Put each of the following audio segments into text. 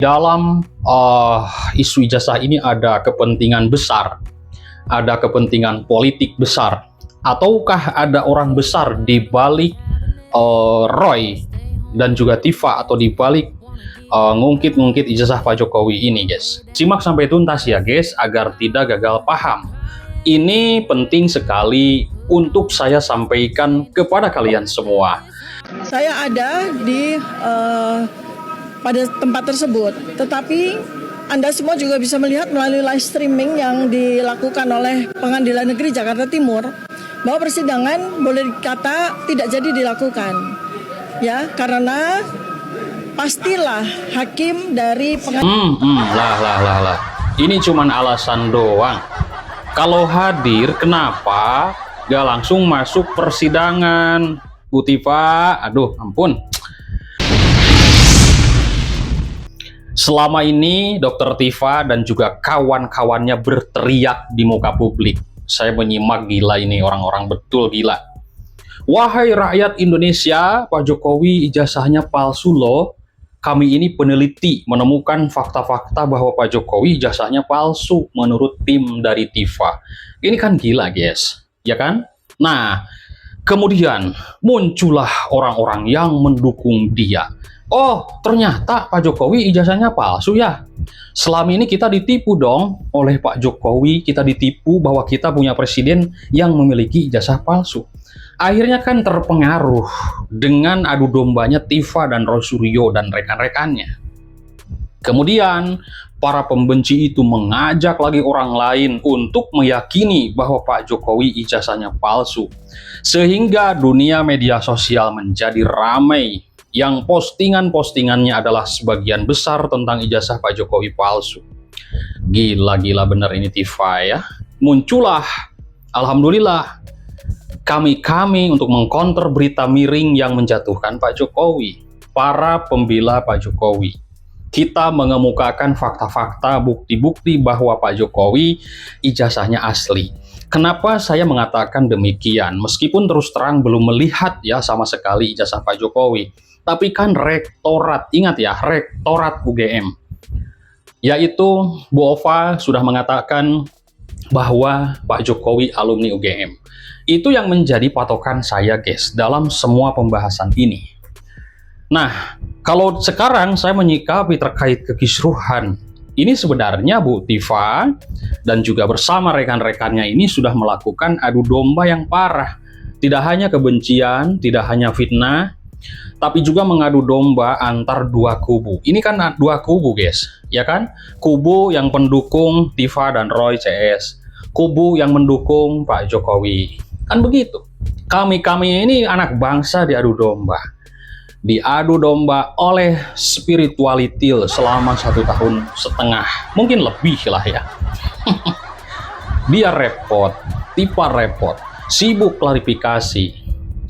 Dalam isu ijazah ini ada kepentingan besar, ada kepentingan politik besar, ataukah ada orang besar di balik Roy dan juga Tifa, atau di balik ngungkit-ngungkit ijazah Pak Jokowi ini, guys? Simak sampai tuntas ya, guys, agar tidak gagal paham. Ini penting sekali untuk saya sampaikan kepada kalian semua. Saya ada di pada tempat tersebut, tetapi Anda semua juga bisa melihat melalui live streaming yang dilakukan oleh Pengadilan Negeri Jakarta Timur bahwa persidangan boleh dikata tidak jadi dilakukan, ya, karena pastilah hakim dari pengadilan. Lah. Ini cuman alasan doang. Kalau hadir, kenapa gak langsung masuk persidangan, Bu Tifa? Aduh, ampun. Selama ini Dr. Tifa dan juga kawan-kawannya berteriak di muka publik. Saya menyimak, gila ini orang-orang, betul gila. Wahai rakyat Indonesia, Pak Jokowi ijazahnya palsu loh. Kami ini peneliti menemukan fakta-fakta bahwa Pak Jokowi ijazahnya palsu menurut tim dari Tifa. Ini kan gila, guys, ya kan? Nah, kemudian muncullah orang-orang yang mendukung dia. Oh, ternyata Pak Jokowi ijazahnya palsu ya. Selama ini kita ditipu dong oleh Pak Jokowi, kita ditipu bahwa kita punya presiden yang memiliki ijazah palsu. Akhirnya kan terpengaruh dengan adu dombanya Tifa dan Roy Suryo dan rekan-rekannya. Kemudian para pembenci itu mengajak lagi orang lain untuk meyakini bahwa Pak Jokowi ijazahnya palsu. Sehingga dunia media sosial menjadi ramai, yang postingan-postingannya adalah sebagian besar tentang ijazah Pak Jokowi palsu. Gila-gila bener ini Tifa ya. Muncullah, alhamdulillah, kami untuk mengkonter berita miring yang menjatuhkan Pak Jokowi. Para pembela Pak Jokowi, kita mengemukakan fakta-fakta, bukti-bukti bahwa Pak Jokowi ijazahnya asli. Kenapa saya mengatakan demikian? Meskipun terus terang belum melihat ya sama sekali ijazah Pak Jokowi. Tapi kan rektorat, ingat ya, rektorat UGM, yaitu Bu Ova sudah mengatakan bahwa Pak Jokowi alumni UGM. Itu yang menjadi patokan saya, guys, dalam semua pembahasan ini. Nah, kalau sekarang saya menyikapi terkait kekisruhan, ini sebenarnya Bu Tifa dan juga bersama rekan-rekannya ini sudah melakukan adu domba yang parah. Tidak hanya kebencian, tidak hanya fitnah, tapi juga mengadu domba antar dua kubu. Ini kan dua kubu, guys, ya kan? Kubu yang pendukung Tifa dan Roy CS, kubu yang mendukung Pak Jokowi. Kan begitu. Kami ini anak bangsa diadu domba. Diadu domba oleh spiritualitil selama 1,5 tahun, mungkin lebih lah ya. Dia repot, Tifa repot, sibuk klarifikasi,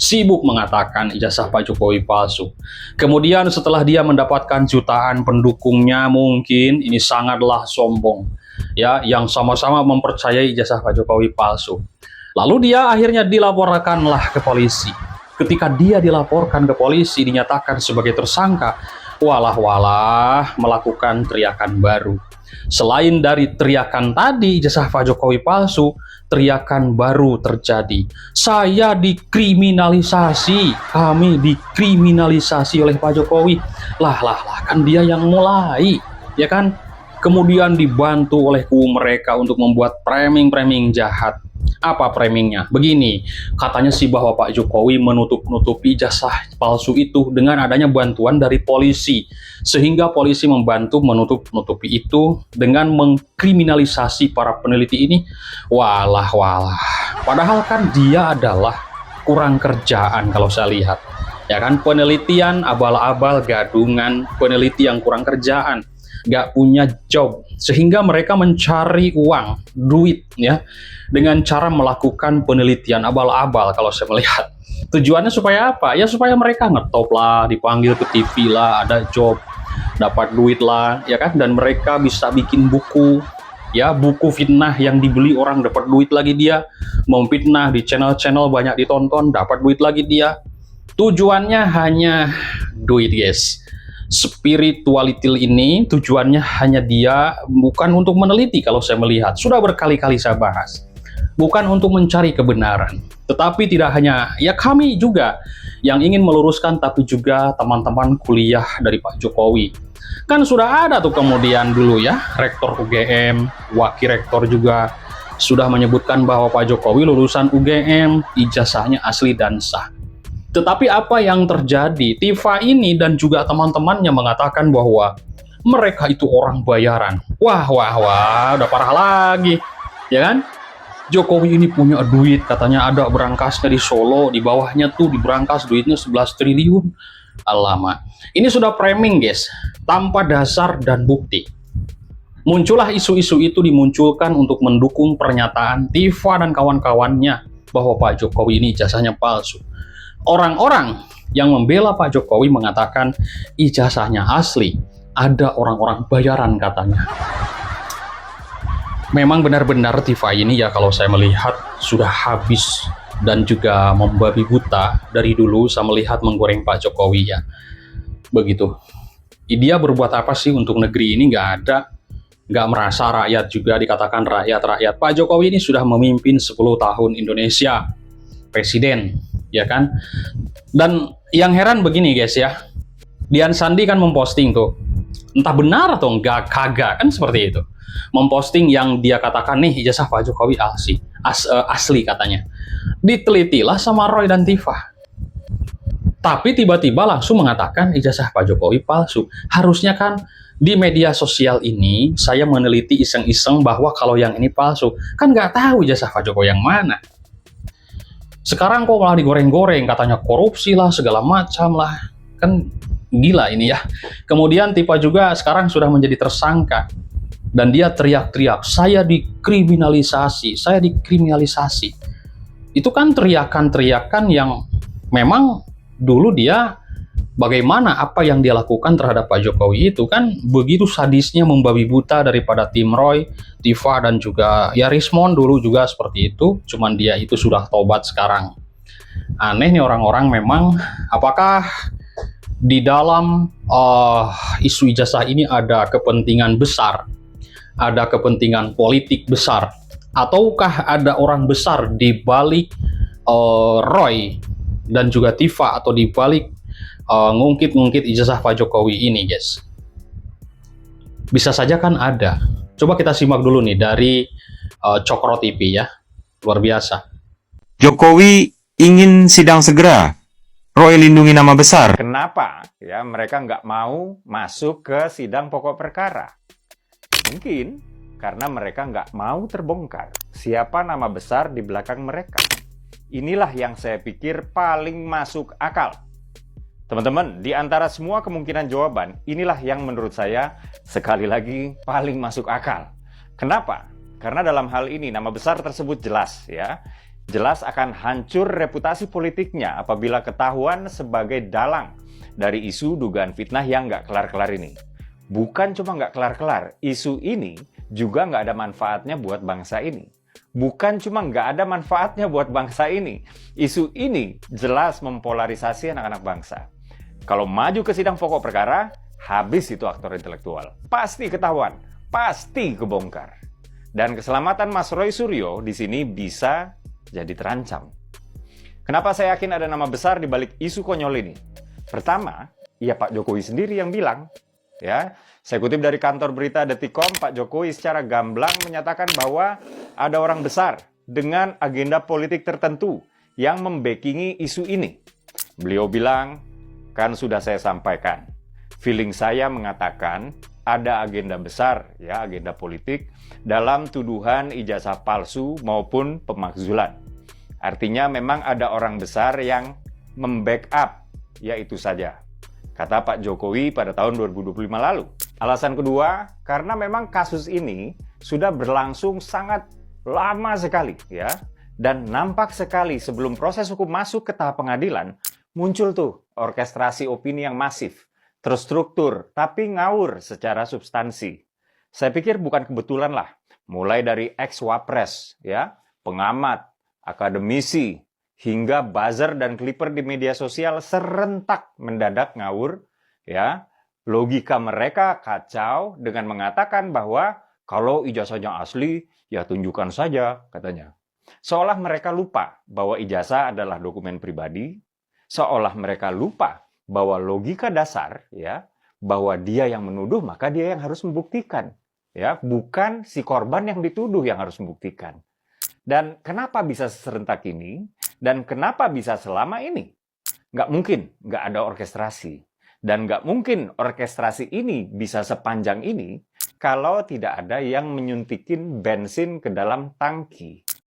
sibuk mengatakan ijazah Pak Jokowi palsu. Kemudian setelah dia mendapatkan jutaan pendukungnya, mungkin ini sangatlah sombong ya, yang sama-sama mempercayai ijazah Pak Jokowi palsu. Lalu dia akhirnya dilaporkanlah ke polisi. Ketika dia dilaporkan ke polisi, dinyatakan sebagai tersangka, walah melakukan teriakan baru. Selain dari teriakan tadi ijazah Pak Jokowi palsu, teriakan baru terjadi. Saya dikriminalisasi, kami dikriminalisasi oleh Pak Jokowi. Lah, kan dia yang mulai, ya kan? Kemudian dibantu oleh kubu mereka untuk membuat framing jahat. Apa framingnya? Begini, katanya sih bahwa Pak Jokowi menutupi ijazah palsu itu dengan adanya bantuan dari polisi, sehingga polisi membantu menutupi itu dengan mengkriminalisasi para peneliti ini. Walah. Padahal kan dia adalah kurang kerjaan kalau saya lihat, ya kan? Penelitian abal-abal, gadungan, peneliti yang kurang kerjaan, gak punya job, sehingga mereka mencari uang, duit ya, dengan cara melakukan penelitian abal-abal kalau saya melihat. Tujuannya supaya apa? Ya supaya mereka ngetop lah, dipanggil ke TV lah, ada job, dapat duit lah, ya kan? Dan mereka bisa bikin buku, ya, buku fitnah yang dibeli orang, dapat duit lagi dia. Memfitnah di channel-channel banyak ditonton, dapat duit lagi dia. Tujuannya hanya duit, guys. Spirituality ini tujuannya hanya dia bukan untuk meneliti, kalau saya melihat sudah berkali-kali saya bahas, bukan untuk mencari kebenaran, tetapi tidak hanya ya kami juga yang ingin meluruskan, tapi juga teman-teman kuliah dari Pak Jokowi. Kan sudah ada tuh kemudian dulu ya, Rektor UGM, Wakil Rektor juga sudah menyebutkan bahwa Pak Jokowi lulusan UGM, ijazahnya asli dan sah. Tetapi apa yang terjadi? Tifa ini dan juga teman-temannya mengatakan bahwa mereka itu orang bayaran. Wah, udah parah lagi, ya kan? Jokowi ini punya duit, katanya ada berangkasnya di Solo, di bawahnya tuh di berangkas duitnya 11 triliun. Alamak, ini sudah framing guys, tanpa dasar dan bukti. Muncullah isu-isu itu dimunculkan untuk mendukung pernyataan Tifa dan kawan-kawannya bahwa Pak Jokowi ini ijazahnya palsu. Orang-orang yang membela Pak Jokowi mengatakan ijazahnya asli, ada orang-orang bayaran katanya. Memang benar-benar Tifa ini ya kalau saya melihat sudah habis dan juga membabi buta dari dulu saya melihat menggoreng Pak Jokowi ya. Begitu. Dia berbuat apa sih untuk negeri ini? Nggak ada. Nggak merasa rakyat juga dikatakan rakyat-rakyat. Pak Jokowi ini sudah memimpin 10 tahun Indonesia. Presiden, ya kan? Dan yang heran begini guys ya. Dian Sandi kan memposting tuh. Entah benar atau enggak, kagak kan seperti itu. Memposting yang dia katakan nih ijazah Pak Jokowi asli katanya. Ditelitilah sama Roy dan Tifa. Tapi tiba-tiba langsung mengatakan ijazah Pak Jokowi palsu. Harusnya kan di media sosial ini saya meneliti iseng-iseng bahwa kalau yang ini palsu. Kan nggak tahu ijazah Pak Jokowi yang mana. Sekarang kok malah digoreng-goreng, katanya korupsi lah, segala macam lah. Kan gila ini ya. Kemudian Tifa juga sekarang sudah menjadi tersangka. Dan dia teriak-teriak, saya dikriminalisasi, saya dikriminalisasi. Itu kan teriakan-teriakan yang memang dulu dia bagaimana apa yang dia lakukan terhadap Pak Jokowi itu kan begitu sadisnya membabi buta daripada tim Roy, Tifa dan juga ya Rismon dulu juga seperti itu, cuman dia itu sudah tobat sekarang. Aneh nih orang-orang memang, apakah di dalam isu ijazah ini ada kepentingan besar, ada kepentingan politik besar, ataukah ada orang besar di balik Roy dan juga Tifa atau di balik ngungkit-ngungkit ijazah Pak Jokowi ini guys? Bisa saja kan ada. Coba kita simak dulu nih dari Cokro TV ya, luar biasa. Jokowi ingin sidang segera, Roy lindungi nama besar. Kenapa ya mereka nggak mau masuk ke sidang pokok perkara? Mungkin karena mereka nggak mau terbongkar siapa nama besar di belakang mereka. Inilah yang saya pikir paling masuk akal. Teman-teman, di antara semua kemungkinan jawaban, inilah yang menurut saya sekali lagi paling masuk akal. Kenapa? Karena dalam hal ini nama besar tersebut jelas ya. Jelas akan hancur reputasi politiknya apabila ketahuan sebagai dalang dari isu dugaan fitnah yang nggak kelar-kelar ini. Bukan cuma nggak kelar-kelar, isu ini juga nggak ada manfaatnya buat bangsa ini. Bukan cuma nggak ada manfaatnya buat bangsa ini, isu ini jelas mempolarisasi anak-anak bangsa. Kalau maju ke sidang pokok perkara, habis itu aktor intelektual. Pasti ketahuan, pasti kebongkar. Dan keselamatan Mas Roy Suryo di sini bisa jadi terancam. Kenapa saya yakin ada nama besar di balik isu konyol ini? Pertama, ya Pak Jokowi sendiri yang bilang. Ya, saya kutip dari kantor berita Detikcom, Pak Jokowi secara gamblang menyatakan bahwa ada orang besar dengan agenda politik tertentu yang membackingi isu ini. Beliau bilang, kan sudah saya sampaikan, feeling saya mengatakan ada agenda besar, ya agenda politik dalam tuduhan ijazah palsu maupun pemakzulan. Artinya memang ada orang besar yang membackup, ya itu saja, kata Pak Jokowi pada tahun 2025 lalu. Alasan kedua, karena memang kasus ini sudah berlangsung sangat lama sekali ya. Dan nampak sekali sebelum proses hukum masuk ke tahap pengadilan, muncul tuh orkestrasi opini yang masif, terstruktur, tapi ngawur secara substansi. Saya pikir bukan kebetulan lah, mulai dari ex-wapres, ya, pengamat, akademisi, hingga buzzer dan clipper di media sosial serentak mendadak ngawur, ya, Logika mereka kacau dengan mengatakan bahwa kalau ijazahnya asli, ya tunjukkan saja, katanya. Seolah mereka lupa bahwa ijazah adalah dokumen pribadi, seolah mereka lupa bahwa logika dasar, ya, bahwa dia yang menuduh maka dia yang harus membuktikan, ya, bukan si korban yang dituduh yang harus membuktikan. Dan kenapa bisa serentak ini? Dan kenapa bisa selama ini? Nggak mungkin nggak ada orkestrasi. Dan nggak mungkin orkestrasi ini bisa sepanjang ini kalau tidak ada yang menyuntikin bensin ke dalam tangki.